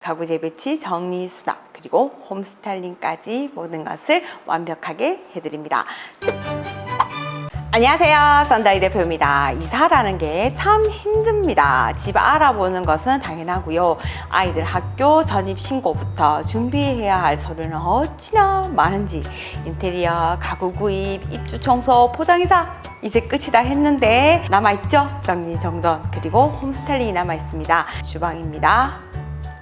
가구 재배치, 정리, 수납, 그리고 홈 스타일링까지 모든 것을 완벽하게 해드립니다. 안녕하세요, 썬다이 대표입니다. 이사라는 게 참 힘듭니다. 집 알아보는 것은 당연하고요. 아이들 학교 전입 신고부터 준비해야 할 서류는 어찌나 많은지, 인테리어, 가구 구입, 입주 청소, 포장이사 이제 끝이 다 했는데 남아있죠? 정리정돈, 그리고 홈 스타일링이 남아있습니다. 주방입니다.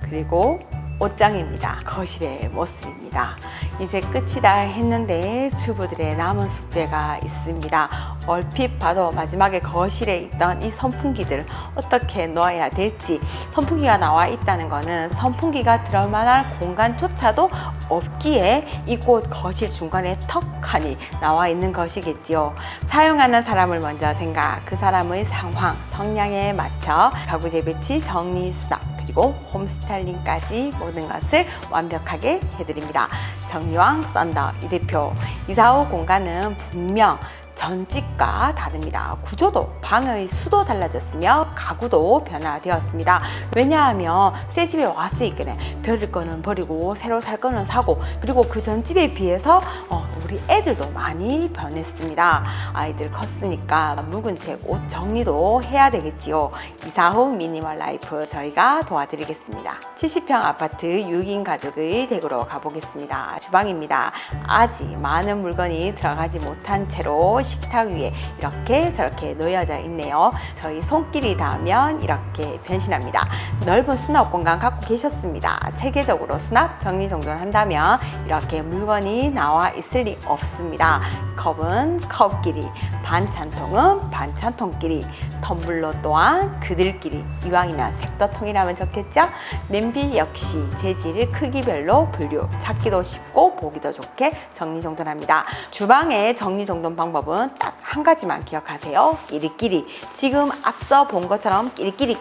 그리고 옷장입니다. 거실의 모습입니다. 이제 끝이 다 했는데 주부들의 남은 숙제가 있습니다. 얼핏 봐도 마지막에 거실에 있던 이 선풍기들 어떻게 놓아야 될지, 선풍기가 나와 있다는 거는 선풍기가 들어갈 만한 공간조차도 없기에 이곳 거실 중간에 턱하니 나와 있는 것이겠지요. 사용하는 사람을 먼저 생각, 그 사람의 상황, 성향에 맞춰 가구 재배치, 정리, 수납, 그리고 홈 스타일링까지 모든 것을 완벽하게 해드립니다. 정리왕 썬더 이 대표. 이사 후 공간은 분명 전집과 다릅니다. 구조도, 방의 수도 달라졌으며 가구도 변화되었습니다. 왜냐하면 새 집에 왔을 때 버릴 거는 버리고 새로 살 거는 사고, 그리고 그 전집에 비해서 우리 애들도 많이 변했습니다. 아이들 컸으니까 묵은 책, 옷 정리도 해야 되겠지요. 이사 후 미니멀 라이프 저희가 도와드리겠습니다. 70평 아파트 6인 가족의 댁으로 가보겠습니다. 주방입니다. 아직 많은 물건이 들어가지 못한 채로 식탁 위에 이렇게 저렇게 놓여져 있네요. 저희 손길이 닿으면 이렇게 변신합니다. 넓은 수납 공간 갖고 계셨습니다. 체계적으로 수납 정리정돈 한다면 이렇게 물건이 나와 있을 리 없습니다. 컵은 컵끼리, 반찬통은 반찬통끼리, 텀블러 또한 그들끼리, 이왕이면 색도통이라면 좋겠죠? 냄비 역시 재질 크기별로 분류, 찾기도 쉽고 보기도 좋게 정리정돈합니다. 주방의 정리정돈 방법은 딱 한 가지만 기억하세요. 끼리끼리. 지금 앞서 본 것처럼 끼리끼리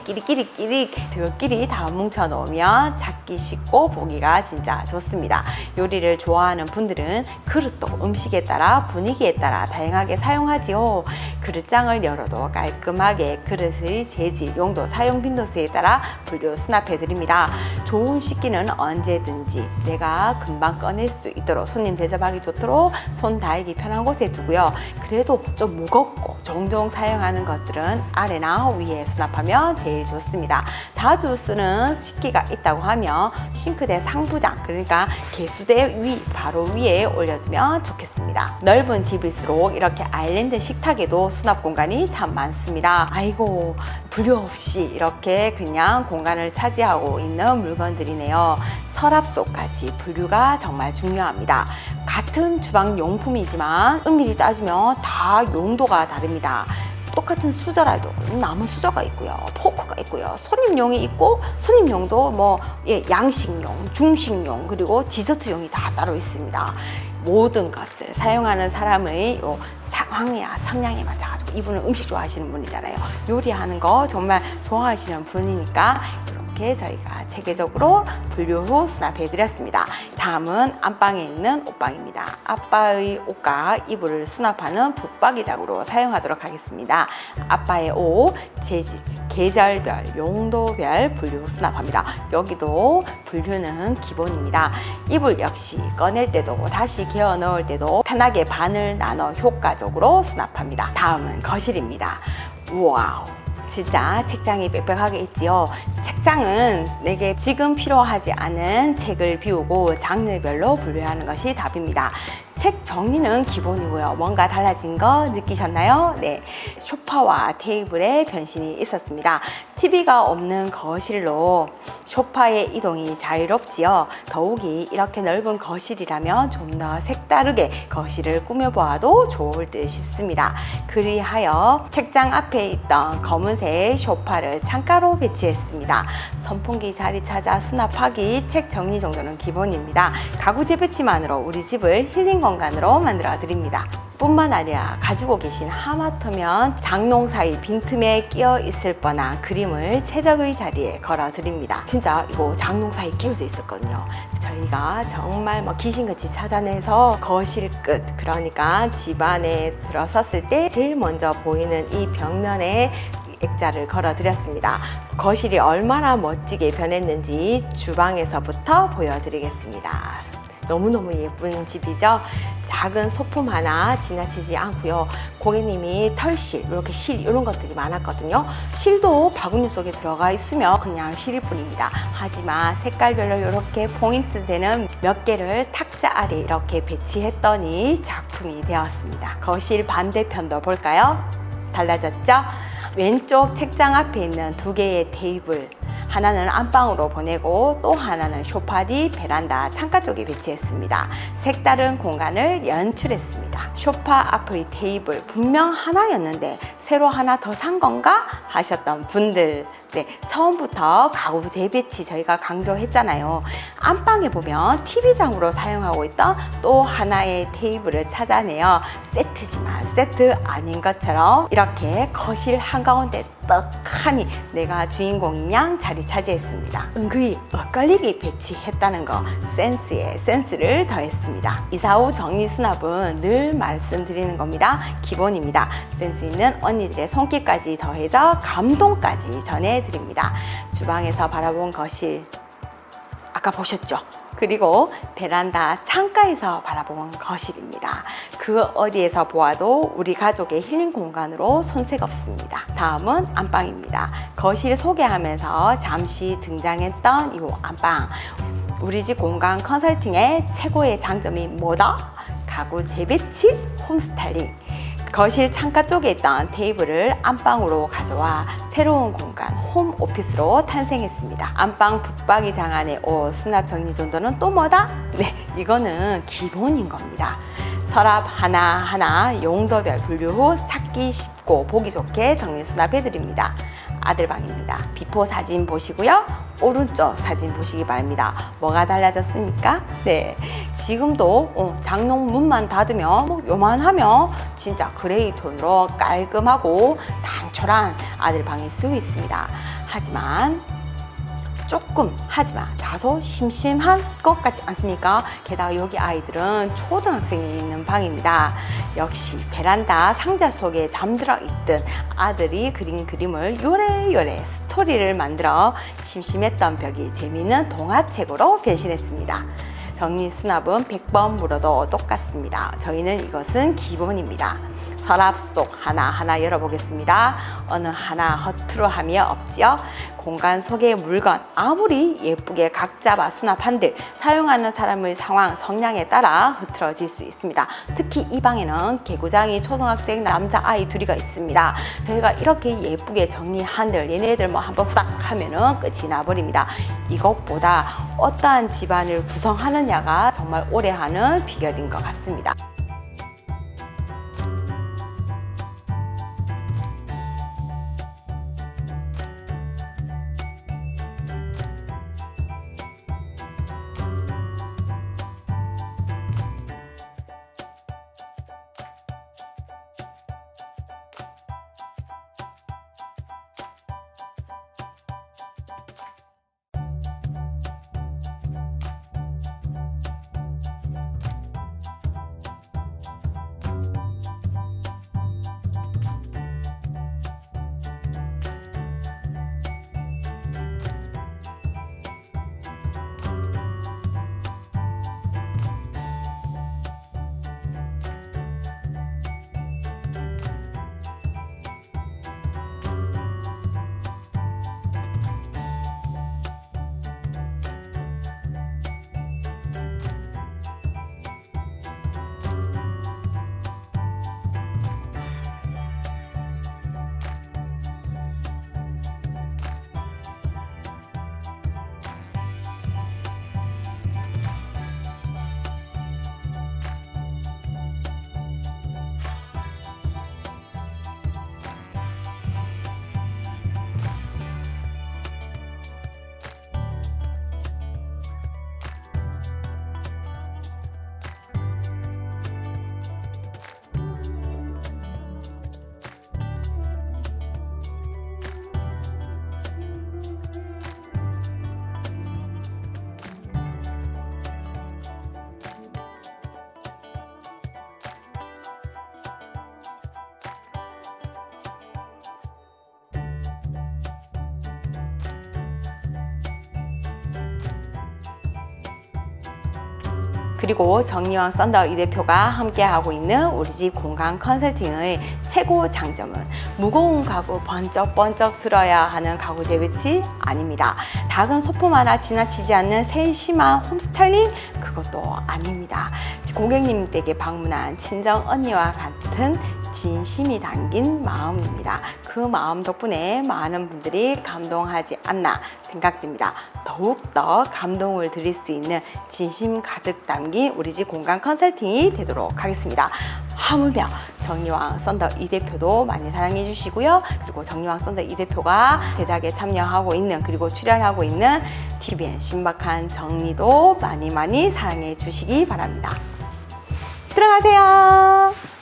들끼리 다 뭉쳐 놓으면 찾기 쉽고 보기가 진짜 좋습니다. 요리를 좋아하는 분들은 그릇도 음식에 따라 분위기에 따라 다양하게 사용하지요. 그릇장을 열어도 깔끔하게 그릇의 재질, 용도, 사용 빈도수에 따라 분류 수납해 드립니다. 좋은 식기는 언제든지 내가 금방 꺼낼 수 있도록, 손님 대접하기 좋도록 손 닿기 편한 곳에 두고요. 그래도 좀 무겁고 종종 사용하는 것들은 아래나 위에 수납하면 제일 좋습니다. 자주 쓰는 식기가 있다고 하면 싱크대 상부장, 그러니까 개수대 위, 바로 위에 올려두면 좋겠습니다. 넓은 집일수록 이렇게 아일랜드 식탁에도 수납 공간이 참 많습니다. 아이고, 분류 없이 이렇게 그냥 공간을 차지하고 있는 물건들이네요. 서랍소까지 분류가 정말 중요합니다. 같은 주방 용품이지만 엄밀히 따지면 다 용도가 다릅니다. 똑같은 수저라도 남은 수저가 있고요, 포크가 있고요, 손님용이 있고, 손님용도 양식용, 중식용, 그리고 디저트용이 다 따로 있습니다. 모든 것을 사용하는 사람의 상황이야 성향에 맞춰가지고, 이분은 음식 좋아하시는 분이잖아요. 요리하는 거 정말 좋아하시는 분이니까 이렇게 저희가 체계적으로 분류 후 수납해 드렸습니다. 다음은 안방에 있는 옷방입니다. 아빠의 옷과 이불을 수납하는 붙박이장으로 사용하도록 하겠습니다. 아빠의 옷, 재질, 계절별, 용도별 분류 후 수납합니다. 여기도 분류는 기본입니다. 이불 역시 꺼낼 때도 다시 개어 넣을 때도 편하게 반을 나눠 효과적으로 수납합니다. 다음은 거실입니다. 와우, 진짜 책장이 빽빽하게 있지요. 책장은 내게 지금 필요하지 않은 책을 비우고 장르별로 분류하는 것이 답입니다. 책 정리는 기본이고요. 뭔가 달라진 거 느끼셨나요? 네, 소파와 테이블에 변신이 있었습니다. TV가 없는 거실로 소파의 이동이 자유롭지요. 더욱이 이렇게 넓은 거실이라면 좀 더 색다르게 거실을 꾸며보아도 좋을 듯 싶습니다. 그리하여 책장 앞에 있던 검은색 소파를 창가로 배치했습니다. 선풍기 자리 찾아 수납하기, 책 정리 정도는 기본입니다. 가구 재배치만으로 우리 집을 힐링 공간으로 만들어 드립니다. 뿐만 아니라 가지고 계신 하마터면 장롱 사이 빈틈에 끼어 있을 뻔한 그림을 최적의 자리에 걸어 드립니다. 진짜 이거 장롱 사이 끼어져 있었거든요. 저희가 정말 귀신같이 찾아내서 거실 끝, 그러니까 집 안에 들어섰을 때 제일 먼저 보이는 이 벽면에 액자를 걸어드렸습니다. 거실이 얼마나 멋지게 변했는지 주방에서부터 보여드리겠습니다. 너무너무 예쁜 집이죠. 작은 소품 하나 지나치지 않고요. 고객님이 털실, 이렇게 실 이런 것들이 많았거든요. 실도 바구니 속에 들어가 있으면 그냥 실일 뿐입니다. 하지만 색깔별로 이렇게 포인트 되는 몇 개를 탁자 아래 이렇게 배치했더니 작품이 되었습니다. 거실 반대편도 볼까요? 달라졌죠? 왼쪽 책장 앞에 있는 두 개의 테이블, 하나는 안방으로 보내고 또 하나는 소파 뒤 베란다 창가 쪽에 배치했습니다. 색다른 공간을 연출했습니다. 소파 앞의 테이블 분명 하나였는데 새로 하나 더 산 건가 하셨던 분들, 네, 처음부터 가구 재배치 저희가 강조했잖아요. 안방에 보면 TV장으로 사용하고 있던 또 하나의 테이블을 찾아내어 세트지만 세트 아닌 것처럼 이렇게 거실 한가운데 떡하니 내가 주인공인 양 자리 차지했습니다. 은근히 엇갈리게 배치했다는 거, 센스에 센스를 더했습니다. 이사 후 정리 수납은 늘 말씀드리는 겁니다. 기본입니다. 센스 있는 언니들의 손길까지 더해서 감동까지 전해드립니다. 주방에서 바라본 거실 아까 보셨죠? 그리고 베란다 창가에서 바라본 거실입니다. 그 어디에서 보아도 우리 가족의 힐링 공간으로 손색 없습니다. 다음은 안방입니다. 거실 소개하면서 잠시 등장했던 이 안방. 우리 집 공간 컨설팅의 최고의 장점이 뭐다? 가구 재배치, 홈스타일링. 거실 창가 쪽에 있던 테이블을 안방으로 가져와 새로운 공간 홈 오피스로 탄생했습니다. 안방 붙박이장 안에 옷 수납 정리 정도는 또 뭐다? 네, 이거는 기본인 겁니다. 서랍 하나하나 용도별 분류 후 찾기 쉽고 보기 좋게 정리 수납해 드립니다. 아들 방입니다. 비포 사진 보시고요. 오른쪽 사진 보시기 바랍니다. 뭐가 달라졌습니까? 네, 지금도 장롱 문만 닫으면 요만하면 진짜 그레이 톤으로 깔끔하고 단촐한 아들 방일 수 있습니다. 하지만 다소 심심한 것 같지 않습니까? 게다가 여기 아이들은 초등학생이 있는 방입니다. 역시 베란다 상자 속에 잠들어 있던 아들이 그린 그림을 요래요래 스토리를 만들어 심심했던 벽이 재미있는 동화책으로 변신했습니다. 정리 수납은 100번 물어도 똑같습니다. 저희는 이것은 기본입니다. 서랍 속 하나하나 열어보겠습니다. 어느 하나 허투루 함이 없지요. 공간 속의 물건 아무리 예쁘게 각 잡아 수납한들 사용하는 사람의 상황, 성향에 따라 흐트러질 수 있습니다. 특히 이 방에는 개구장이 초등학생 남자아이 둘이가 있습니다. 저희가 이렇게 예쁘게 정리한들 얘네들 뭐 한번 후닥 하면은 끝이 나버립니다. 이것보다 어떠한 집안을 구성하느냐가 정말 오래 하는 비결인 것 같습니다. 그리고 정리왕 썬더 이 대표가 함께하고 있는 우리 집 공간 컨설팅의 최고 장점은 무거운 가구 번쩍번쩍 들어야 하는 가구 재배치 아닙니다. 작은 소품 하나 지나치지 않는 세심한 홈스타일링 그것도 아닙니다. 고객님 댁에 방문한 친정 언니와 같은 진심이 담긴 마음입니다. 그 마음 덕분에 많은 분들이 감동하지 않나 생각됩니다. 더욱더 감동을 드릴 수 있는 진심 가득 담긴 우리 집 공간 컨설팅이 되도록 하겠습니다. 하물며 정리왕 썬더 이 대표도 많이 사랑해 주시고요. 그리고 정리왕 썬더 이 대표가 제작에 참여하고 있는 그리고 출연하고 있는 TVN 신박한 정리도 많이 사랑해 주시기 바랍니다. 들어가세요.